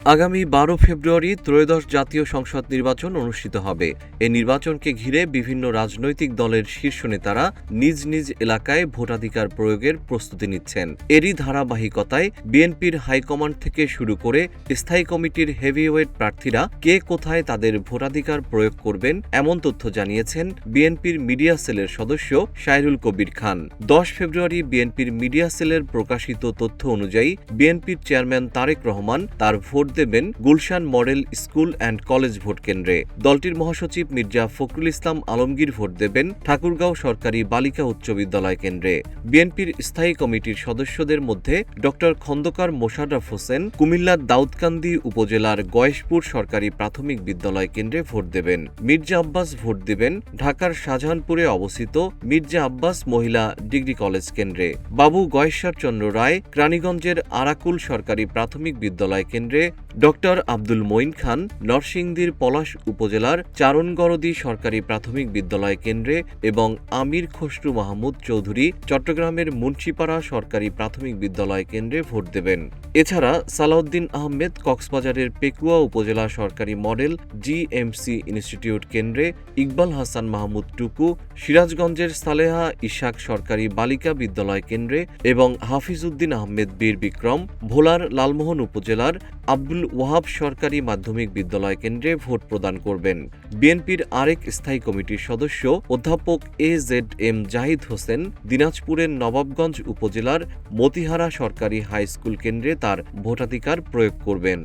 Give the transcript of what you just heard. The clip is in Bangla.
আগামী ১২ ফেব্রুয়ারি ত্রয়োদশ জাতীয় সংসদ নির্বাচন অনুষ্ঠিত হবে। এ নির্বাচনকে ঘিরে বিভিন্ন রাজনৈতিক দলের শীর্ষ নেতারা নিজ নিজ এলাকায় ভোটাধিকার প্রয়োগের প্রস্তুতি নিচ্ছেন। এরই ধারাবাহিকতায় বিএনপির হাইকমান্ড থেকে শুরু করে স্থায়ী কমিটির হেভিওয়েট প্রার্থীরা কে কোথায় তাদের ভোটাধিকার প্রয়োগ করবেন এমন তথ্য জানিয়েছেন বিএনপির মিডিয়া সেলের সদস্য শায়রুল কবির খান। ১০ ফেব্রুয়ারি বিএনপির মিডিয়া সেলের প্রকাশিত তথ্য অনুযায়ী বিএনপির চেয়ারম্যান তারেক রহমান তার ভোট দেবেন Gulshan model school and college vote কেন্দ্রে। দলটির মহাসচিব মির্জা ফখরুল ইসলাম আলমগীর ভোট দেবেন ঠাকুরগাঁও সরকারি বালিকা উচ্চ বিদ্যালয় কেন্দ্রে। বিএনপির স্থায়ী কমিটির সদস্যদের মধ্যে ড খন্দকার মোশাররফ হোসেন কুমিল্লার দাউদকান্দি উপজেলার গয়েশপুর সরকারি প্রাথমিক বিদ্যালয় কেন্দ্রে ভোট দেবেন। মির্জা আব্বাস ভোট দেবেন ঢাকার শাহজাহানপুরে অবস্থিত মির্জা আব্বাস মহিলা ডিগ্রি কলেজ কেন্দ্রে। বাবু গয়েশ্বর চন্দ্র রায় রানীগঞ্জের আরাকুল সরকারি প্রাথমিক বিদ্যালয় কেন্দ্রে। ড আব্দুল মঈন খান নরসিংদীর পলাশ উপজেলার চারণগরদী সরকারি প্রাথমিক বিদ্যালয় কেন্দ্রে এবং আমির খসরু মাহমুদ চৌধুরী চট্টগ্রামের মুন্সিপাড়া সরকারি প্রাথমিক বিদ্যালয় কেন্দ্রে ভোট দেবেন। এছাড়া সালাউদ্দিন আহমেদ কক্সবাজারের পেকুয়া উপজেলা সরকারি মডেল জিএমসি ইনস্টিটিউট কেন্দ্রে, ইকবাল হাসান মাহমুদ টুকু সিরাজগঞ্জের সালেহা ইশাক সরকারি বালিকা বিদ্যালয় কেন্দ্রে এবং হাফিজউদ্দিন আহমেদ বীর বিক্রম ভোলার লালমোহন উপজেলার আব্দুল ওয়াহাব সরকারি মাধ্যমিক বিদ্যালয় কেন্দ্রে ভোট প্রদান করবেন। বিএনপির আরেক স্থায়ী কমিটির সদস্য অধ্যাপক এজেডএম জাহিদ হোসেন দিনাজপুরের নবাবগঞ্জ উপজেলার মতিহারা সরকারি হাই স্কুল কেন্দ্রে তার ভোটাধিকার প্রয়োগ করবেন।